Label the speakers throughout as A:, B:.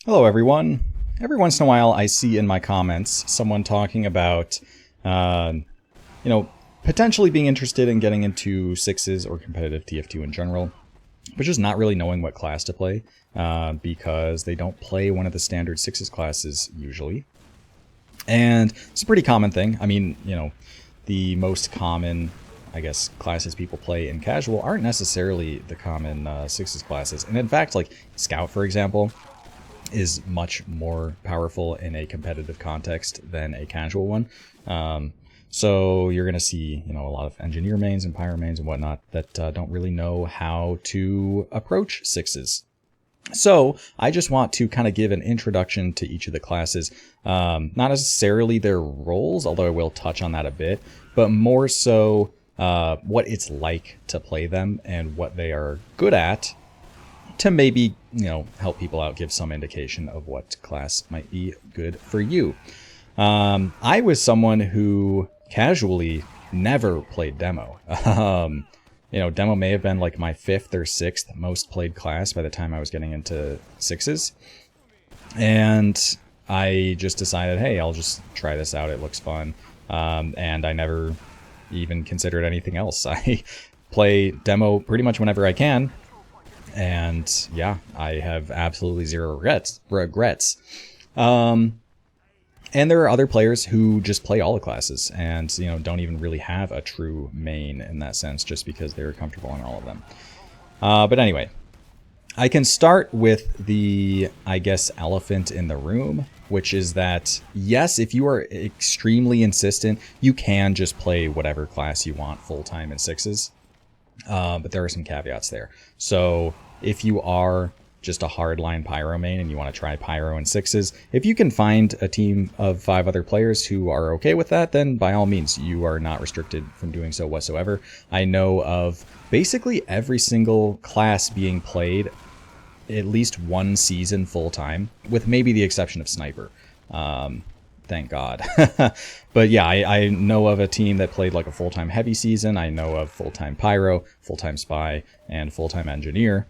A: Hello, everyone. Every once in a while, I see in my comments someone talking about, potentially being interested in getting into sixes or competitive TF2 in general, but just not really knowing what class to play because they don't play one of the standard sixes classes usually. And it's a pretty common thing. I mean, the most common, I guess, classes people play in casual aren't necessarily the common sixes classes. And in fact, like Scout, for example, is much more powerful in a competitive context than a casual one. So you're going to see, a lot of engineer mains and pyro mains and whatnot that don't really know how to approach sixes. So I just want to kind of give an introduction to each of the classes, not necessarily their roles, although I will touch on that a bit, but more so what it's like to play them and what they are good at, to maybe, help people out, give some indication of what class might be good for you. I was someone who casually never played Demo. Demo may have been like my 5th or 6th most played class by the time I was getting into sixes. And I just decided, hey, I'll just try this out. It looks fun. And I never even considered anything else. I play Demo pretty much whenever I can. And yeah, I have absolutely zero regrets. And there are other players who just play all the classes and, don't even really have a true main in that sense, just because they're comfortable on all of them. But anyway, I can start with the, I guess, elephant in the room, which is that, yes, if you are extremely insistent, you can just play whatever class you want full-time in sixes. But there are some caveats there. So if you are just a hardline pyro main and you want to try pyro in sixes, if you can find a team of 5 other players who are okay with that, then by all means, you are not restricted from doing so whatsoever. I know of basically every single class being played at least one season full time, with maybe the exception of Sniper. Thank God. But yeah, I know of a team that played like a full-time heavy season. I know of full-time pyro, full-time spy, and full-time engineer.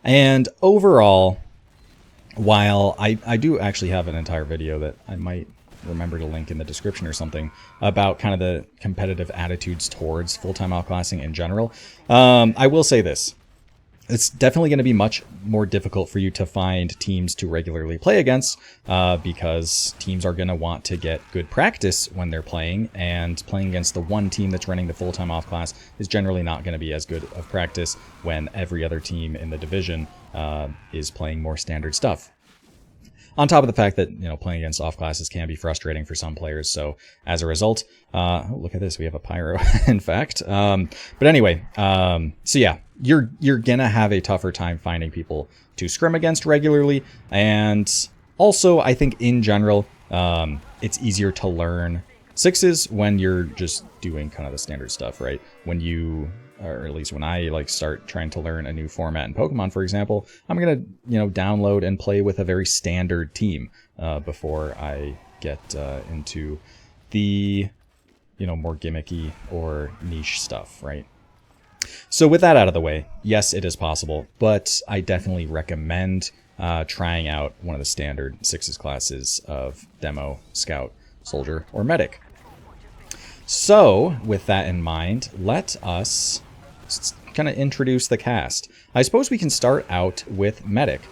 A: And overall, while I do actually have an entire video that I might remember to link in the description or something about kind of the competitive attitudes towards full-time outclassing in general, I will say this. It's definitely going to be much more difficult for you to find teams to regularly play against because teams are going to want to get good practice when they're playing, and playing against the one team that's running the full-time off-class is generally not going to be as good of practice when every other team in the division is playing more standard stuff. On top of the fact that, playing against off classes can be frustrating for some players. So as a result, look at this, we have a pyro, in fact. But anyway, so yeah, you're gonna have a tougher time finding people to scrim against regularly. And also, I think in general, it's easier to learn sixes when you're just doing kind of the standard stuff, right? When you, or at least when I start trying to learn a new format in Pokemon, for example, I'm gonna download and play with a very standard team before I get into the more gimmicky or niche stuff, right? So with that out of the way, yes, it is possible, but I definitely recommend trying out one of the standard sixes classes of Demo, Scout, Soldier, or Medic. So with that in mind, let us kind of introduce the cast. I suppose we can start out with Medic.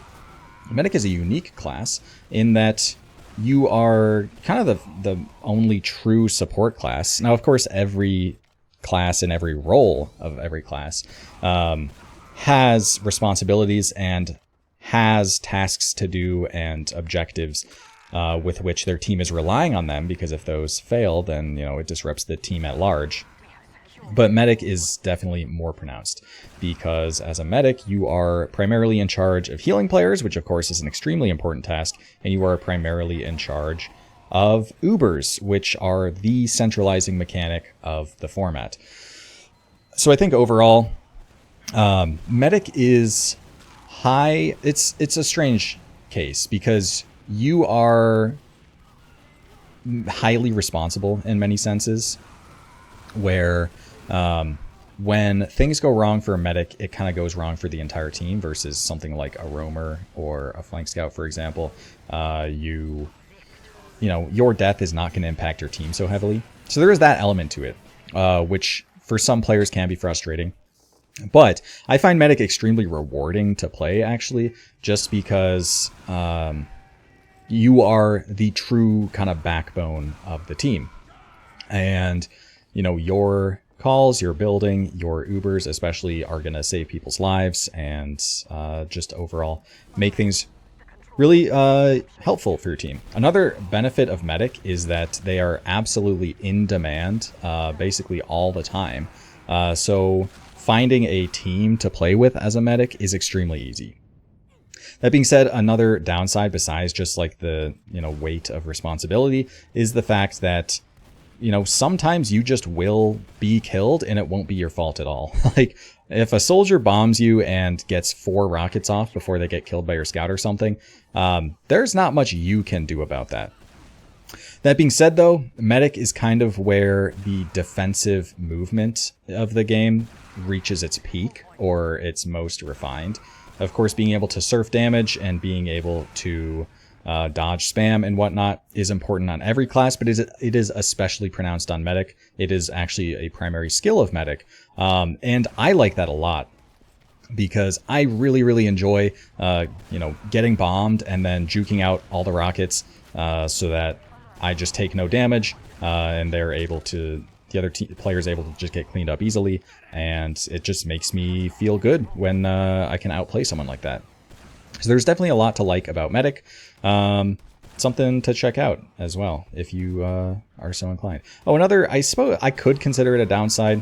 A: Medic is a unique class in that you are kind of the only true support class. Now, of course, every class and every role of every class has responsibilities and has tasks to do and objectives with which their team is relying on them, because if those fail, then it disrupts the team at large. But Medic is definitely more pronounced, because as a Medic, you are primarily in charge of healing players, which of course is an extremely important task, and you are primarily in charge of Ubers, which are the centralizing mechanic of the format. So I think overall, Medic is high. It's a strange case, because you are highly responsible in many senses, where when things go wrong for a medic, it kind of goes wrong for the entire team versus something like a roamer or a flank scout, for example. You know, your death is not going to impact your team so heavily. So there is that element to it, which for some players can be frustrating. But I find medic extremely rewarding to play, actually, just because you are the true kind of backbone of the team. And, you know, your calls, your building, your Ubers especially are going to save people's lives and just overall make things really helpful for your team. Another benefit of medic is that they are absolutely in demand basically all the time. So finding a team to play with as a medic is extremely easy. That being said, another downside besides just like the, you know, weight of responsibility is the fact that, you know, sometimes you just will be killed and it won't be your fault at all. Like if a soldier bombs you and gets 4 rockets off before they get killed by your scout or something, there's not much you can do about that. That being said, though, medic is kind of where the defensive movement of the game reaches its peak or its most refined. Of course, being able to surf damage and being able to dodge spam and whatnot is important on every class, but it is especially pronounced on medic. It is actually a primary skill of medic, and I like that a lot because I really, really enjoy, you know, getting bombed and then juking out all the rockets so that I just take no damage, and they're able to, the other players able to just get cleaned up easily, and it just makes me feel good when I can outplay someone like that. So there's definitely a lot to like about medic. Something to check out as well if you are so inclined. Oh, another, I suppose I could consider it a downside,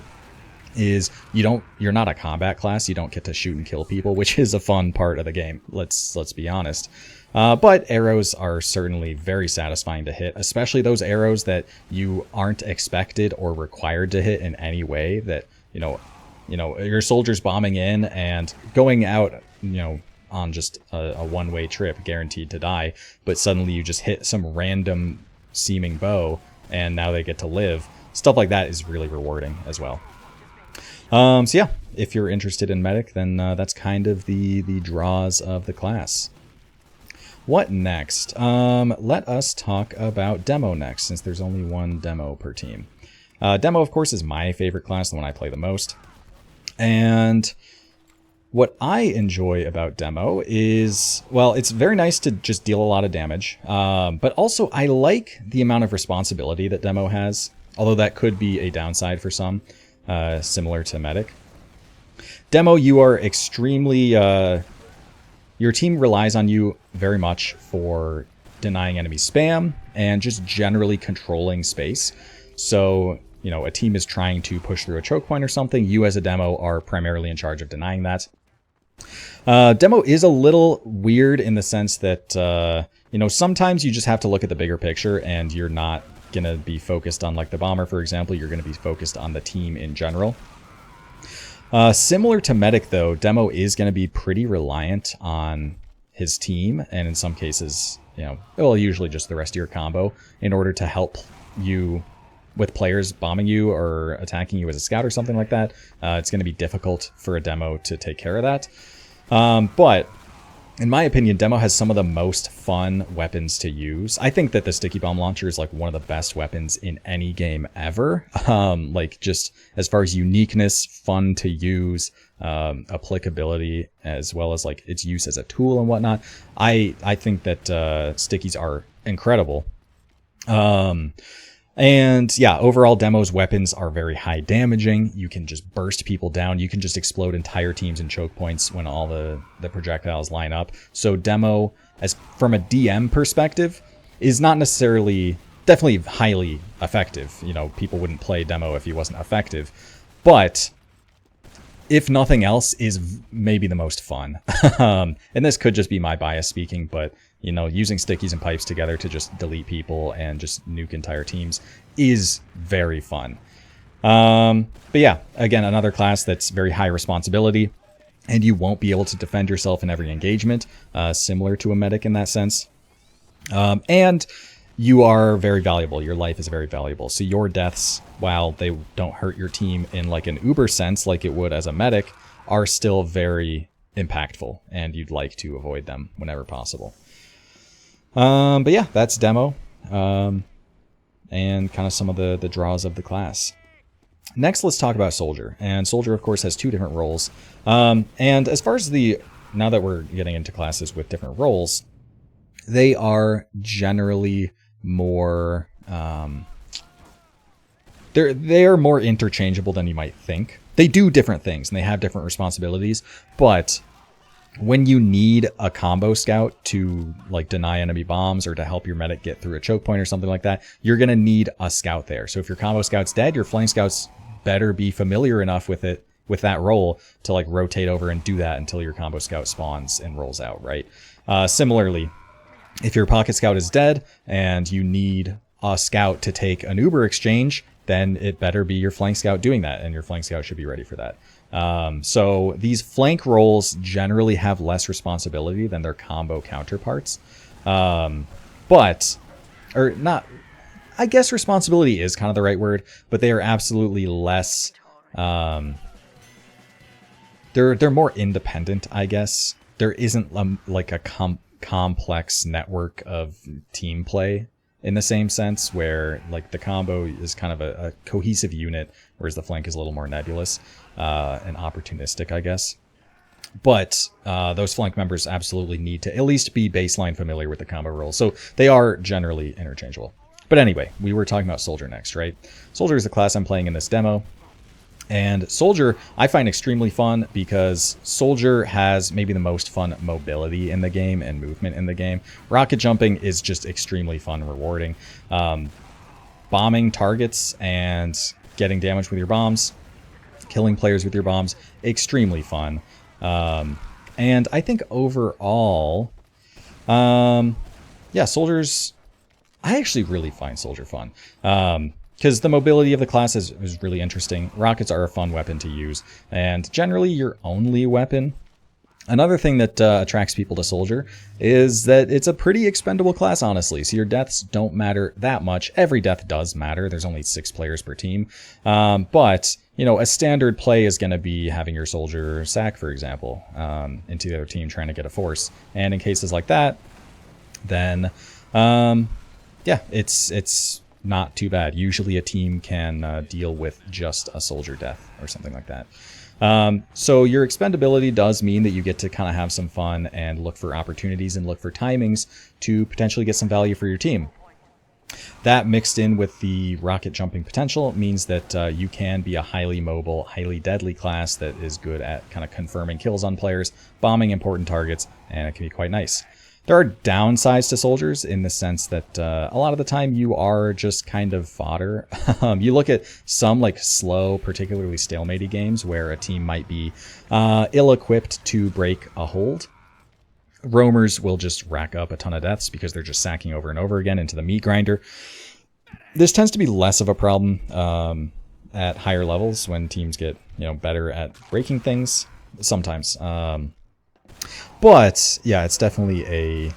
A: is you're not a combat class. You don't get to shoot and kill people, which is a fun part of the game. Let's be honest. But arrows are certainly very satisfying to hit, especially those arrows that you aren't expected or required to hit in any way. That you know your soldiers bombing in and going out, you know, on just a one-way trip, guaranteed to die, but suddenly you just hit some random seeming bow and now they get to live. Stuff like that is really rewarding as well. So yeah, if you're interested in medic, then that's kind of the draws of the class. What next? Let us talk about demo next, since there's only one demo per team. Demo, of course, is my favorite class, the one I play the most. And what I enjoy about demo is, well, it's very nice to just deal a lot of damage, but also I like the amount of responsibility that demo has, although that could be a downside for some, similar to medic. Demo, you are extremely, your team relies on you very much for denying enemy spam and just generally controlling space. So, you know, a team is trying to push through a choke point or something, you as a demo are primarily in charge of denying that. Demo is a little weird in the sense that, you know, sometimes you just have to look at the bigger picture and you're not going to be focused on, like the bomber, for example, you're going to be focused on the team in general. Similar to medic, though, demo is going to be pretty reliant on his team, and in some cases, you know, well, usually just the rest of your combo in order to help you with players bombing you or attacking you as a scout or something like that. It's going to be difficult for a demo to take care of that. But in my opinion, demo has some of the most fun weapons to use. I think that the sticky bomb launcher is like one of the best weapons in any game ever. Like just as far as uniqueness, fun to use, applicability, as well as like its use as a tool and whatnot. I think that stickies are incredible. And yeah, overall demo's weapons are very high damaging. You can just burst people down. You can just explode entire teams in choke points when all the projectiles line up. So demo, as from a DM perspective, is not necessarily, definitely highly effective. You know, people wouldn't play demo if he wasn't effective. But if nothing else, is maybe the most fun. And this could just be my bias speaking, but you know, using stickies and pipes together to just delete people and just nuke entire teams is very fun. But yeah, again, another class that's very high responsibility, and you won't be able to defend yourself in every engagement, similar to a medic in that sense. And you are very valuable. Your life is very valuable. So your deaths, while they don't hurt your team in like an uber sense, like it would as a medic, are still very impactful, and you'd like to avoid them whenever possible. But yeah, that's demo, and kind of some of the draws of the class. Next, let's talk about Soldier. And Soldier, of course, has two different roles. And as far as now that we're getting into classes with different roles, they are generally more, they are more interchangeable than you might think. They do different things and they have different responsibilities, but when you need a combo scout to like deny enemy bombs or to help your medic get through a choke point or something like that, you're going to need a scout there. So if your combo scout's dead, your flank scouts better be familiar enough with it, with that role, to like rotate over and do that until your combo scout spawns and rolls out, right? Similarly, if your pocket scout is dead and you need a scout to take an Uber exchange, then it better be your flank scout doing that, and your flank scout should be ready for that. So these flank roles generally have less responsibility than their combo counterparts. Or not, I guess responsibility is kind of the right word, but they are absolutely less, they're more independent, I guess. There isn't like a complex network of team play in the same sense, where like the combo is kind of a cohesive unit, whereas the flank is a little more nebulous and opportunistic, I guess. But those flank members absolutely need to at least be baseline familiar with the combo roles, so they are generally interchangeable. But anyway, we were talking about Soldier next, right? Soldier is the class I'm playing in this demo. And Soldier, I find extremely fun because Soldier has maybe the most fun mobility in the game and movement in the game. Rocket jumping is just extremely fun and rewarding. Bombing targets and getting damage with your bombs, killing players with your bombs, extremely fun. And I think overall, yeah, Soldiers, I actually really find Soldier fun. Because the mobility of the class is really interesting. Rockets are a fun weapon to use, and generally your only weapon. Another thing that attracts people to Soldier is that it's a pretty expendable class, honestly. So your deaths don't matter that much. Every death does matter. There's only 6 players per team. But, you know, a standard play is going to be having your Soldier sack, for example, into the other team trying to get a force. And in cases like that, then, yeah, it's not too bad. Usually a team can deal with just a Soldier death or something like that. So your expendability does mean that you get to kind of have some fun and look for opportunities and look for timings to potentially get some value for your team. That mixed in with the rocket jumping potential means that you can be a highly mobile, highly deadly class that is good at kind of confirming kills on players, bombing important targets, and it can be quite nice. There are downsides to Soldiers in the sense that a lot of the time you are just kind of fodder. You look at some like slow, particularly stalematy games where a team might be ill-equipped to break a hold. Roamers will just rack up a ton of deaths because they're just sacking over and over again into the meat grinder. This tends to be less of a problem at higher levels when teams get, you know, better at breaking things sometimes. But yeah, it's definitely a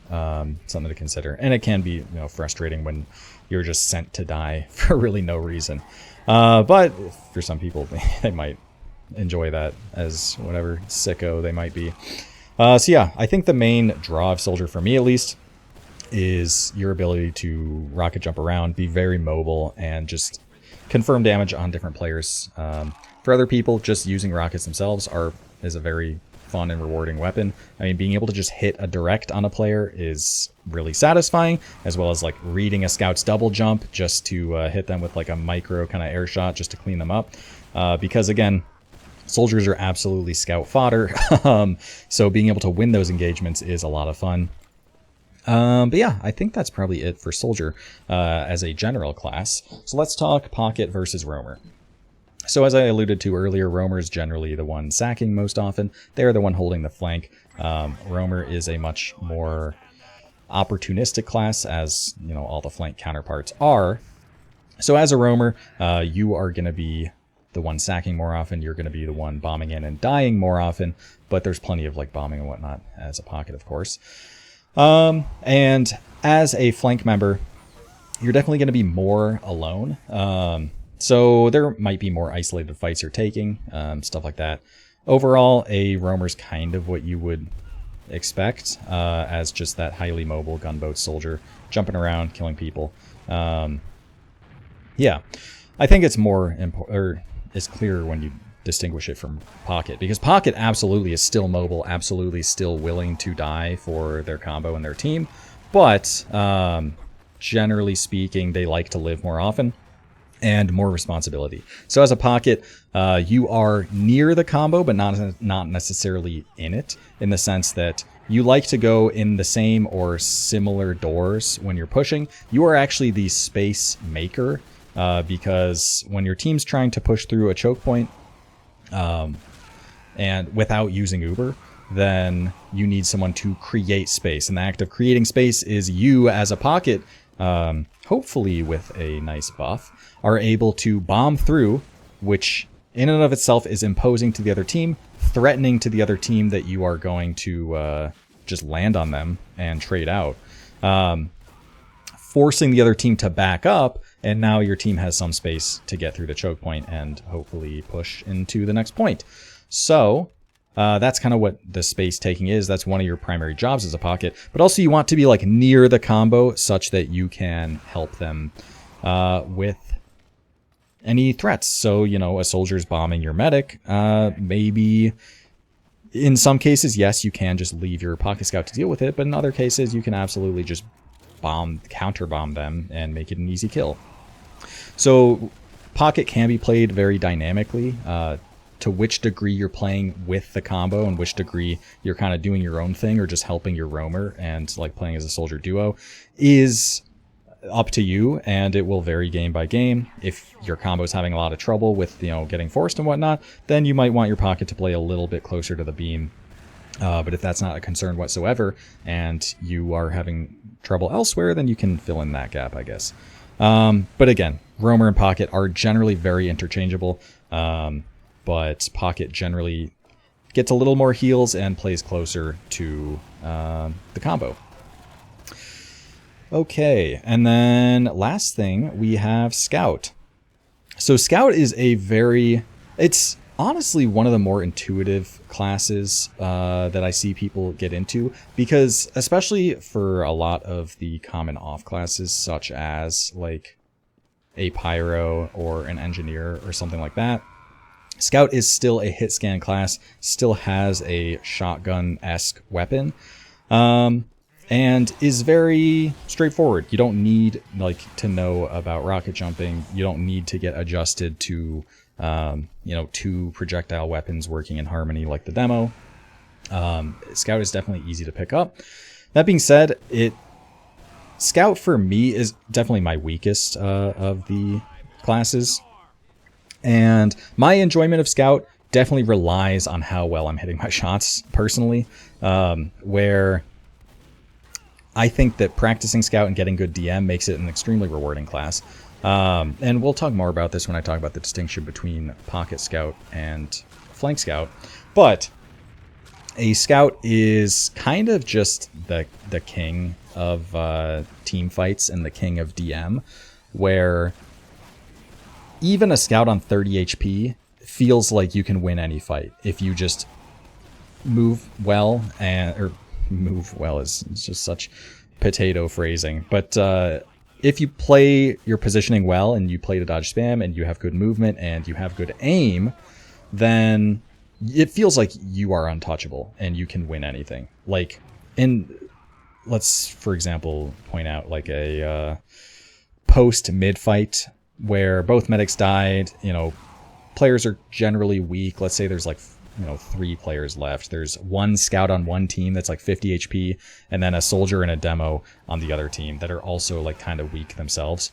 A: something to consider, and it can be, you know, frustrating when you're just sent to die for really no reason. But for some people, they might enjoy that as whatever sicko they might be. So yeah, I think the main draw of Soldier, for me at least, is your ability to rocket jump around, be very mobile, and just confirm damage on different players. For other people, just using rockets themselves is a very fun and rewarding weapon. I mean, being able to just hit a direct on a player is really satisfying, as well as like reading a scout's double jump just to hit them with like a micro kind of air shot just to clean them up. Because again, Soldiers are absolutely scout fodder, so being able to win those engagements is a lot of fun. But yeah, I think that's probably it for Soldier as a general class. So let's talk Pocket versus Roamer. So as I alluded to earlier, Roamer is generally the one sacking most often. They're the one holding the flank. Roamer is a much more opportunistic class, as you know all the flank counterparts are. So as a Roamer, you are going to be the one sacking more often. You're going to be the one bombing in and dying more often. But there's plenty of like bombing and whatnot as a Pocket, of course. And as a flank member, you're definitely going to be more alone. So there might be more isolated fights you're taking, stuff like that. Overall, a roamer's kind of what you would expect, as just that highly mobile gunboat soldier jumping around, killing people. Yeah, I think it's more important, or it's clearer when you distinguish it from Pocket, because Pocket absolutely is still mobile, absolutely still willing to die for their combo and their team, but generally speaking, they like to live more often and more responsibility. So as a Pocket, you are near the combo, but not necessarily in it, in the sense that you like to go in the same or similar doors when you're pushing. You are actually the space maker, because when your team's trying to push through a choke point, and without using Uber, then you need someone to create space. And the act of creating space is you as a Pocket, hopefully with a nice buff, are able to bomb through, which in and of itself is imposing to the other team, threatening to the other team that you are going to just land on them and trade out, forcing the other team to back up, and now your team has some space to get through the choke point and hopefully push into the next point. So that's kind of what the space taking is. That's one of your primary jobs as a Pocket, but also you want to be like near the combo such that you can help them with any threats. So, you know, a soldier's bombing your medic, maybe in some cases, yes, you can just leave your Pocket Scout to deal with it, but in other cases, you can absolutely just counter bomb them and make it an easy kill. So Pocket can be played very dynamically. To which degree you're playing with the combo and which degree you're kind of doing your own thing or just helping your roamer and like playing as a soldier duo is up to you, and it will vary game by game. If your combo is having a lot of trouble with, you know, getting forced and whatnot, then you might want your Pocket to play a little bit closer to the beam. But if that's not a concern whatsoever and you are having trouble elsewhere, then you can fill in that gap, I guess. But again, roamer and Pocket are generally very interchangeable. But Pocket generally gets a little more heals and plays closer to the combo. Okay, and then last thing, we have Scout. So Scout is it's honestly one of the more intuitive classes that I see people get into, because especially for a lot of the common off classes, such as like a Pyro or an Engineer or something like that, Scout is still a hit scan class, still has a shotgun-esque weapon, and is very straightforward. You don't need like to know about rocket jumping. You don't need to get adjusted to two projectile weapons working in harmony like the demo. Scout is definitely easy to pick up. That being said, Scout for me is definitely my weakest of the classes. And my enjoyment of Scout definitely relies on how well I'm hitting my shots personally, where I think that practicing Scout and getting good DM makes it an extremely rewarding class. And we'll talk more about this when I talk about the distinction between Pocket Scout and Flank Scout. But a Scout is kind of just the king of team fights and the king of DM, where even a Scout on 30 HP feels like you can win any fight if you just move well, move well is just such potato phrasing. But if you play your positioning well and you play to dodge spam and you have good movement and you have good aim, then it feels like you are untouchable and you can win anything. Like, let's, for example, point out like a post-mid fight where both medics died, players are generally weak. Let's say there's like, 3 players left. There's one Scout on one team that's like 50 HP, and then a soldier and a demo on the other team that are also like kind of weak themselves.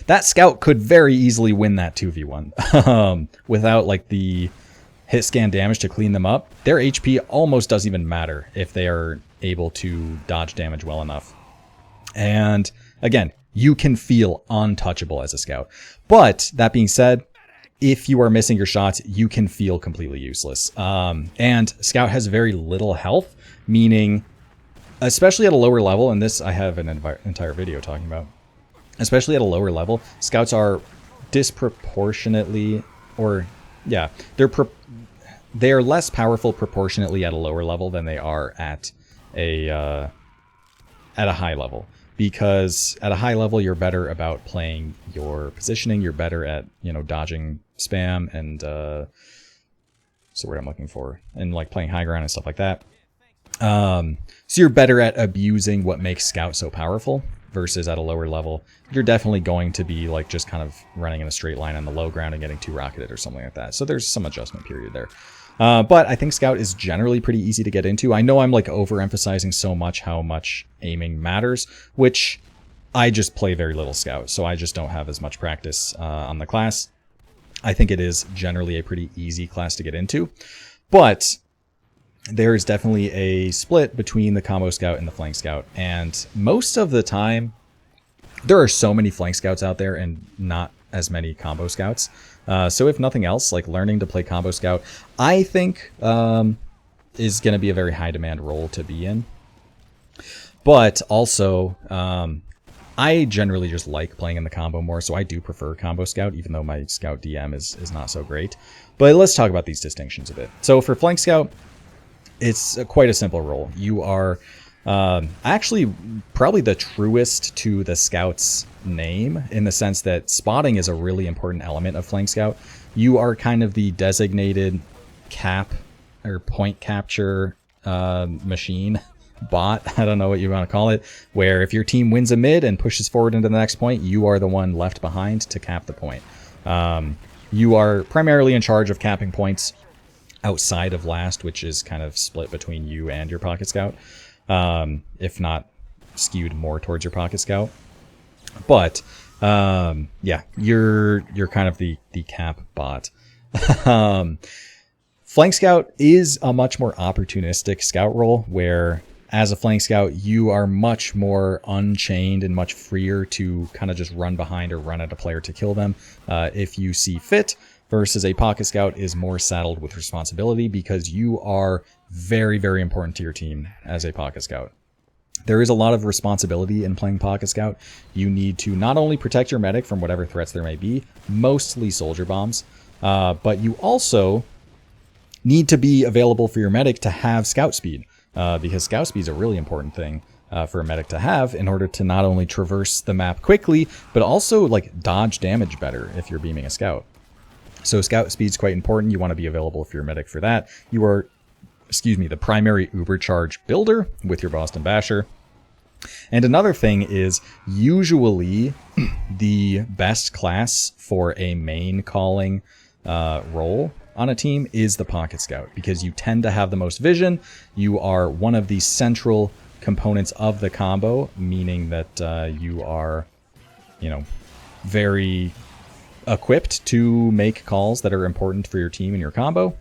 A: That Scout could very easily win that 2v1 without like the hit scan damage to clean them up. Their HP almost doesn't even matter if they are able to dodge damage well enough. And again, you can feel untouchable as a Scout. But that being said, if you are missing your shots, you can feel completely useless. And Scout has very little health, meaning especially at a lower level, and this I have an entire video talking about, especially at a lower level, scouts are disproportionately, or yeah, they're less powerful proportionately at a lower level than they are at a high level. Because at a high level, you're better about playing your positioning. You're better at, you know, dodging spam and what's the word I'm looking for, and like playing high ground and stuff like that. So you're better at abusing what makes Scout so powerful. Versus at a lower level, you're definitely going to be like just kind of running in a straight line on the low ground and getting too rocketed or something like that. So there's some adjustment period there. But I think Scout is generally pretty easy to get into. I know I'm like overemphasizing so much how much aiming matters, which I just play very little Scout, so I just don't have as much practice on the class. I think it is generally a pretty easy class to get into, but there is definitely a split between the combo scout and the flank scout, and most of the time there are so many flank scouts out there and not as many combo scouts. So if nothing else, like learning to play combo scout, I think is going to be a very high demand role to be in. But also, I generally just like playing in the combo more, so I do prefer combo scout, even though my scout DM is not so great. But let's talk about these distinctions a bit. So for flank scout, it's quite a simple role. You are actually probably the truest to the scout's name, in the sense that spotting is a really important element of flank scout. You are kind of the designated cap or point capture machine, bot, I don't know what you want to call it, where if your team wins a mid and pushes forward into the next point, you are the one left behind to cap the point. You are primarily in charge of capping points outside of last, which is kind of split between you and your pocket scout, if not skewed more towards your pocket scout. But yeah, you're kind of the cap bot. Flank scout is a much more opportunistic scout role, where as a flank scout you are much more unchained and much freer to kind of just run behind or run at a player to kill them if you see fit, versus a pocket scout is more saddled with responsibility, because you are very, very important to your team as a pocket scout. There is a lot of responsibility in playing pocket scout. You need to not only protect your medic from whatever threats there may be, mostly soldier bombs, but you also need to be available for your medic to have scout speed, because scout speed is a really important thing for a medic to have in order to not only traverse the map quickly, but also like dodge damage better if you're beaming a scout. So scout speed is quite important. You want to be available for your medic for that. You are, the primary uber charge builder with your Boston Basher. And another thing is, usually the best class for a main calling role on a team is the pocket scout, because you tend to have the most vision. You are one of the central components of the combo, meaning that you are, very equipped to make calls that are important for your team and your combo.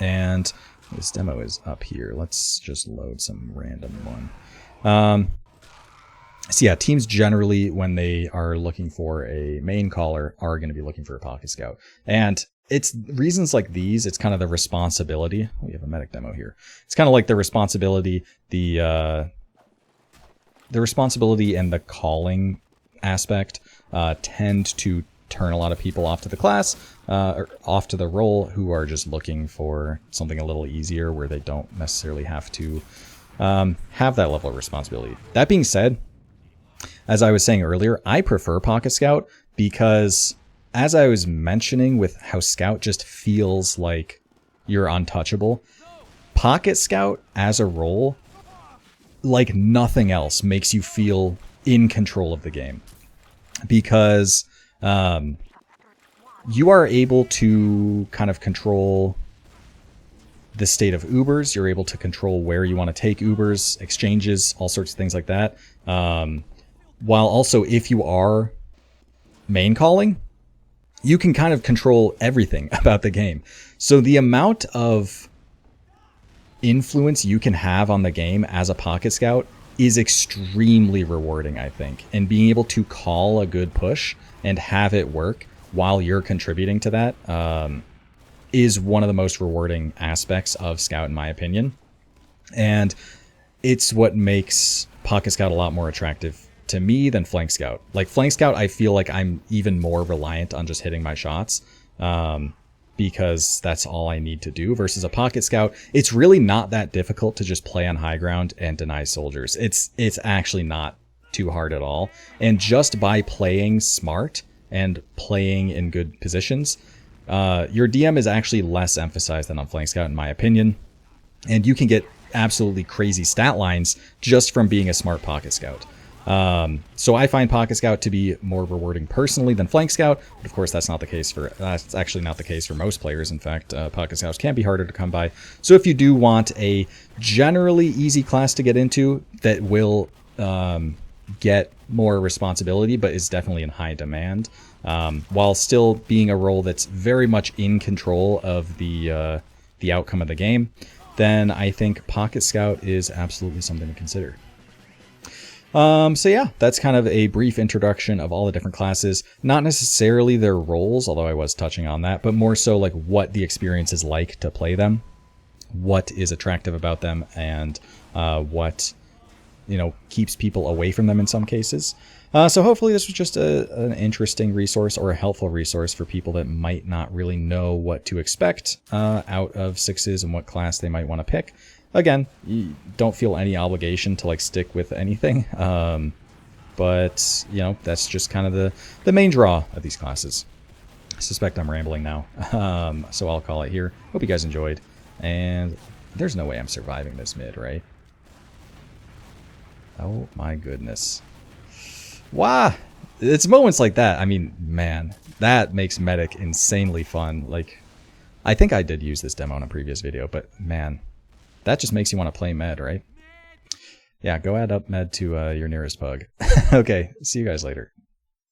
A: And this demo is up here. Let's just load some random one. So yeah, teams generally, when they are looking for a main caller, are going to be looking for a pocket scout. And it's reasons like these, it's kind of the responsibility. We have a medic demo here. It's kind of like the responsibility, the responsibility and the calling aspect tend to turn a lot of people off to the class, or off to the role, who are just looking for something a little easier where they don't necessarily have to have that level of responsibility. That being said, as I was saying earlier, I prefer Pocket Scout because, as I was mentioning with how Scout just feels like you're untouchable, Pocket Scout as a role, like nothing else, makes you feel in control of the game. Because you are able to kind of control the state of Ubers. You're able to control where you want to take Ubers, exchanges, all sorts of things like that. While also, if you are main calling, you can kind of control everything about the game. So the amount of influence you can have on the game as a Pocket Scout is extremely rewarding, I think. And being able to call a good push and have it work while you're contributing to that is one of the most rewarding aspects of Scout, in my opinion. And it's what makes Pocket Scout a lot more attractive to me than Flank Scout. Like Flank Scout, I feel like I'm even more reliant on just hitting my shots, because that's all I need to do, versus a Pocket Scout. It's really not that difficult to just play on high ground and deny soldiers. It's actually not too hard at all. And just by playing smart and playing in good positions, your DM is actually less emphasized than on Flank Scout, in my opinion. And you can get absolutely crazy stat lines just from being a smart Pocket Scout. So I find Pocket Scout to be more rewarding personally than Flank Scout, but of course that's actually not the case for most players. In fact, Pocket Scouts can be harder to come by. So if you do want a generally easy class to get into that will get more responsibility, but is definitely in high demand, while still being a role that's very much in control of the outcome of the game, then I think Pocket Scout is absolutely something to consider. So yeah, that's kind of a brief introduction of all the different classes. Not necessarily their roles, although I was touching on that, but more so like what the experience is like to play them, what is attractive about them, and what, you know, keeps people away from them in some cases. So hopefully this was just an interesting resource or a helpful resource for people that might not really know what to expect out of sixes and what class they might want to pick. Again, you don't feel any obligation to like stick with anything, but you know, that's just kind of the main draw of these classes. I suspect I'm rambling now, so I'll call it here. Hope you guys enjoyed, and there's no way I'm surviving this mid, right? Oh my goodness. Wow, it's moments like that. I mean, man, that makes Medic insanely fun. Like, I think I did use this demo in a previous video, but man, that just makes you want to play med, right? Yeah, go add up med to your nearest pug. Okay, see you guys later.